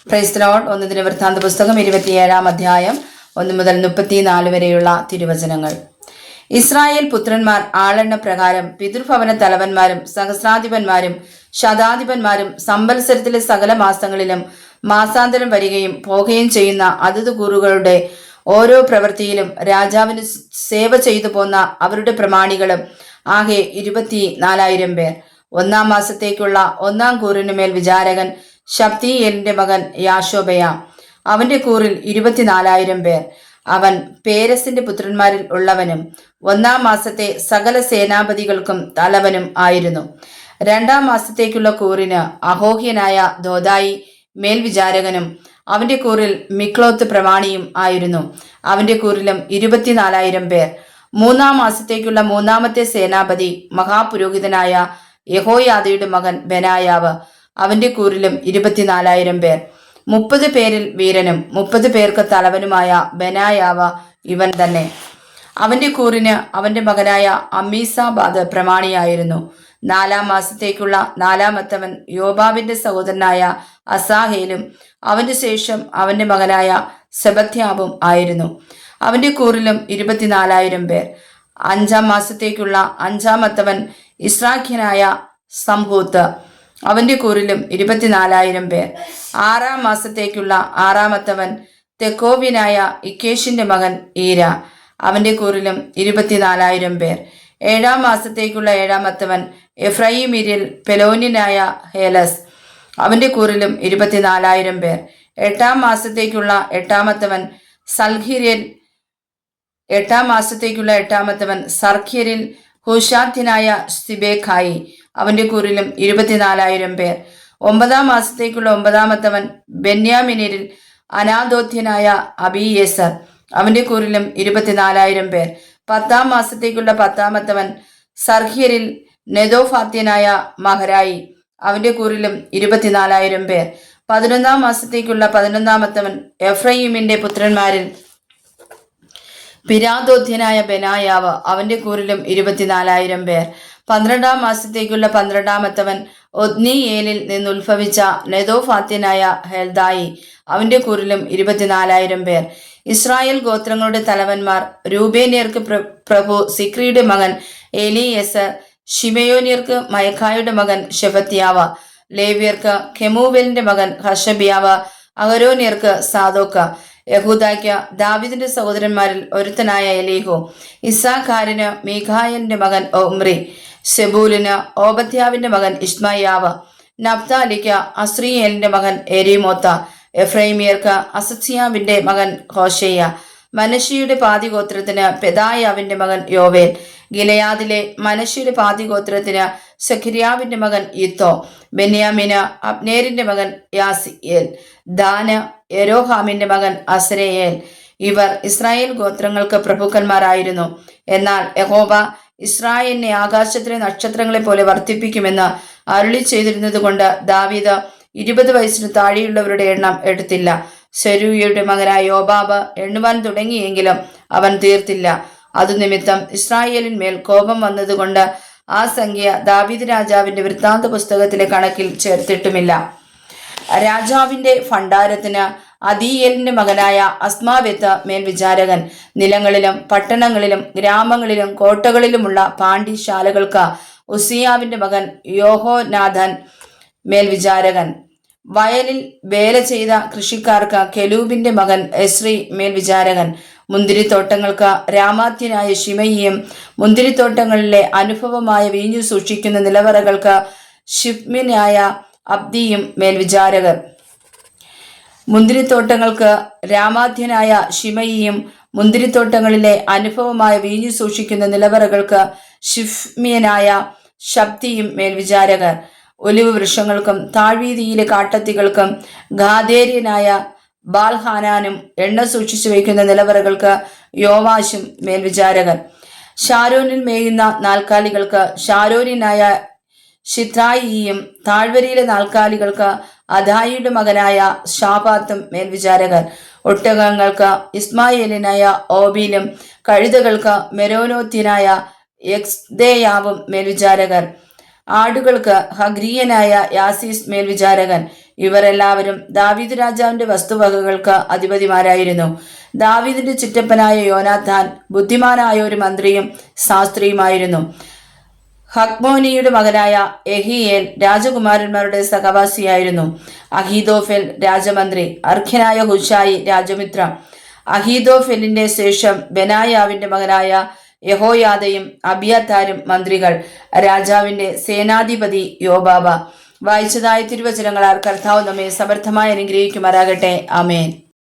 Praise the Lord. 1 ദിനവൃത്താന്ത പുസ്തകം 27-ാം അധ്യായം 1 മുതൽ 34 വരെയുള്ള തിരുവചനങ്ങൾ. ഇസ്രായേൽ പുത്രന്മാർ ആളെണ്ണ പ്രകാരം പിതൃഭവന തലവന്മാരും സഹസ്രാധിപന്മാരും ശതാധിപന്മാരും സംവത്സരത്തിലെ സകല മാസങ്ങളിലും മാസാന്തരം വരികയും പോകുകയും ചെയ്യുന്ന അതത് കൂറുകളുടെ ഓരോ പ്രവൃത്തിയിലും രാജാവിന് സേവ ചെയ്തു പോന്ന അവരുടെ പ്രമാണികളും ആകെ 24,000 പേർ. 1-ാം മാസത്തേക്കുള്ള 1-ാം കൂറിനുമേൽ വിചാരകൻ ശബ്ദീയേലിന്റെ മകൻ യാശോബയ. അവന്റെ കൂറിൽ 24,000 പേർ. അവൻ പേരസിന്റെ പുത്രന്മാരിൽ ഉള്ളവനും 1-ാം മാസത്തെ സകല സേനാപതികൾക്കും തലവനും ആയിരുന്നു. 2-ാം മാസത്തേക്കുള്ള കൂറിന് അഹോഹ്യനായ ദോദായി മേൽവിചാരകനും അവന്റെ കൂറിൽ മിക്ലോത്ത് പ്രമാണിയും ആയിരുന്നു. അവന്റെ കൂറിലും 24,000 പേർ. 3-ാം മാസത്തേക്കുള്ള 3-ാമത്തെ സേനാപതി മഹാപുരോഹിതനായ യഹോയാദയുടെ മകൻ ബെനായാവ്. അവന്റെ കൂറിലും 24,000 പേർ. 30 പേരിൽ വീരനും 30 പേർക്ക് തലവനുമായ ബെനായാവ് ഇവൻ തന്നെ. അവന്റെ കൂറിന് അവന്റെ മകനായ അമ്മീസാബാദ് പ്രമാണിയായിരുന്നു. 4-ാം മാസത്തേക്കുള്ള 4-ാമത്തവൻ യോബാബിന്റെ സഹോദരനായ അസാഹേലും അവന്റെ ശേഷം അവന്റെ മകനായ സെബത്യാവും ആയിരുന്നു. അവന്റെ കൂറിലും 24,000 പേർ. 5-ാം മാസത്തേക്കുള്ള 5-ാമത്തവൻ ഇസ്രാഖ്യനായ സംഹൂത്ത്. അവന്റെ കൂറിലും 24,000 പേർ. 6-ാം മാസത്തേക്കുള്ള 6-ാമത്തവൻ തെക്കോവ്യനായ ഇക്കേഷിന്റെ മകൻ ഈര. അവന്റെ കൂറിലും 24,000 പേർ. 7-ാം മാസത്തേക്കുള്ള 7-ാമത്തവൻ എഫ്രയീമ്യരിൽ പെലോന്യനായ ഹേലസ്. അവന്റെ കൂറിലും 24,000 പേർ. 8-ാം മാസത്തേക്കുള്ള 8-ാമത്തവൻ സൽഖിരിൽ 8-ാം മാസത്തേക്കുള്ള 8-ാമത്തവൻ സർഖ്യരിൽ ഹുഷാത്യനായ സിബേഖായി. അവന്റെ കൂറിലും 24,000 പേർ. 9-ാം മാസത്തേക്കുള്ള 9-ാമത്തവൻ ബെന്യാമിനിൽ അനാദോത്യനായ അബീയേസർ. അവന്റെ കൂറിലും 24,000 പേർ. 10-ാം മാസത്തേക്കുള്ള 10-ാമത്തവൻ സർഖ്യരിൽ നെതോഫാത്യനായ മഹരായി. അവന്റെ കൂറിലും 24,000 പേർ. 11-ാം മാസത്തേക്കുള്ള 11-ാമത്തവൻ എഫ്രയീമിന്റെ പുത്രന്മാരിൽ പിരാദോധ്യനായ ബെനായാവ്. അവന്റെ കൂറിലും 24,000 പേർ. 12-ാം മാസത്തേക്കുള്ള 12-ാമത്തവൻ ഒദ്നീയേലിൽ നിന്നുത്ഭവിച്ച നെതോഫാത്യനായ ഹെൽദായി. അവന്റെ കൂറിലും 24,000 പേർ. ഇസ്രായേൽ ഗോത്രങ്ങളുടെ തലവന്മാർ: രൂബേന്യർക്ക് പ്രഭു സിക്രിയുടെ മകൻ എലീയേസർ. ശിമയോന്യർക്ക് മയഖായുടെ മകൻ ശെഫത്യാവ്. ലേവ്യർക്ക് കെമൂവേലിന്റെ മകൻ ഹഷബ്യാവ്. അഹരോന്യർക്ക് സാദോക്ക്. യഹൂദായ്ക്ക് ദാവീദിന്റെ സഹോദരന്മാരിൽ ഒരുത്തനായ എലീഹു. ഇസ്സാഖാരിന് മീഖായലിന്റെ മകൻ ഒമ്രി. സെബൂലിന് ഓബദ്യാവിന്റെ മകൻ ഇഷ്മയാവ്. നഫ്താലിക്ക് അസ്രീയേലിന്റെ മകൻ എരീമോത്ത. എഫ്രൈമിയർക്ക് അസസ്യാവിന്റെ മകൻ ഹോശയ്യ. മനശ്ശിയുടെ പാതിഗോത്രത്തിന് പെദായാവിന്റെ മകൻ യോവേൽ. ഗിലയാദിലെ മനശ്ശിയുടെ പാതിഗോത്രത്തിന് സെഖര്യാവിന്റെ മകൻ ഇത്തോ. ബെന്യാമിന് അബ്നേരിന്റെ മകൻ യാസിയേൽ. ദാന് യെരോഹാമിന്റെ മകൻ അസരയേൽ. ഇവർ ഇസ്രായേൽ ഗോത്രങ്ങൾക്ക് പ്രഭുക്കന്മാരായിരുന്നു. എന്നാൽ യഹോവ ഇസ്രായേലിനെ ആകാശത്തിലെ നക്ഷത്രങ്ങളെ പോലെ വർദ്ധിപ്പിക്കുമെന്ന് അരുളി ചെയ്തിരുന്നത് കൊണ്ട് ദാവീദ് 20 വയസ്സിന് താഴെയുള്ളവരുടെ എണ്ണം എടുത്തില്ല. സെരൂയയുടെ മകനായ യോബാബ് എണ്ണുവാൻ തുടങ്ങിയെങ്കിലും അവൻ തീർത്തില്ല. അതുനിമിത്തം ഇസ്രായേലിന്മേൽ കോപം വന്നതുകൊണ്ട് ആ സംഖ്യ ദാവീദ് രാജാവിന്റെ വൃത്താന്ത പുസ്തകത്തിലെ കണക്കിൽ ചേർത്തിട്ടുമില്ല. രാജാവിന്റെ ഭണ്ഡാരത്തിന് അദീയേലിന്റെ മകനായ അസ്മാവെത്ത് മേൽവിചാരകൻ. നിലങ്ങളിലും പട്ടണങ്ങളിലും ഗ്രാമങ്ങളിലും കോട്ടകളിലുമുള്ള പാണ്ഡ്യശാലകൾക്ക് ഉസിയാവിന്റെ മകൻ യോഹോനാഥൻ മേൽവിചാരകൻ. വയലിൽ വേല ചെയ്ത കൃഷിക്കാർക്ക് കെലൂബിന്റെ മകൻ എസ്രി മേൽവിചാരകൻ. മുന്തിരിത്തോട്ടങ്ങൾക്ക് രാമാത്യനായ ശിമയിയും മുന്തിരിത്തോട്ടങ്ങളിലെ അനുഭവമായ വീഞ്ഞു സൂക്ഷിക്കുന്ന നിലവറകൾക്ക് ഷിഫ്മിനായ അബ്ദിയും മേൽവിചാരകർ. മുന്തിരിത്തോട്ടങ്ങൾക്ക് രാമാധ്യനായ ശിമയിയും മുന്തിരിത്തോട്ടങ്ങളിലെ അനുഭവമായ വീഞ്ഞു സൂക്ഷിക്കുന്ന നിലവറകൾക്ക് ഷിഫ്മിയനായ ശബ്ദിയും മേൽവിചാരകർ. ഒലിവ് വൃക്ഷങ്ങൾക്കും താഴ്വീതിയിലെ കാട്ടത്തികൾക്കും ഗാദേര്യനായ ബാൽഹാനാനും എണ്ണ സൂക്ഷിച്ചു വയ്ക്കുന്ന നിലവറകൾക്ക് യോവാശും മേൽവിചാരകർ. ഷാരോനിൽ മേയുന്ന നാൽക്കാലികൾക്ക് ഷാരോനിനായ ഷിത്രായിയും താഴ്വരയിലെ നാൽക്കാലികൾക്ക് അദായിയുടെ മകനായ ഷാപാത്തും മേൽവിചാരകർ. ഒട്ടകങ്ങൾക്ക് ഇസ്മായേലിനായ ഓബീലും കഴുതകൾക്ക് മെരോനോത്യനായ യക്സ്ദേയാവും മേൽവിചാരകർ. ആടുകൾക്ക് ഹഗ്രീയനായ യാസീസ് മേൽവിചാരകൻ. ഇവർ എല്ലാവരും ദാവീദ് രാജാവിന്റെ വസ്തുവകകൾക്ക് അധിപതിമാരായിരുന്നു. ദാവീദിന്റെ ചിറ്റപ്പനായ യോനാഥാൻ ബുദ്ധിമാനായ ഒരു മന്ത്രിയും ശാസ്ത്രിയുമായിരുന്നു. ഹഗ്മോനിയുടെ മകനായ യഹീയേൽ രാജകുമാരന്മാരുടെ സഹവാസിയായിരുന്നു. അഹീതോഫെൽ രാജമന്ത്രി, അർഖ്യനായ ഹുശായി രാജമിത്ര. അഹീതോഫെലിന്റെ ശേഷം ബെനായാവിന്റെ മകനായ യഹോയാദയും അബിയഥാരും മന്ത്രികൾ. രാജാവിന്റെ സേനാധിപതി യോബാബ. വായിച്ചതായ തിരുവചനങ്ങളാൽ കർത്താവ് നമ്മെ സമർത്ഥമായി അനുഗ്രഹിക്കുമാറാകട്ടെ. ആമേൻ.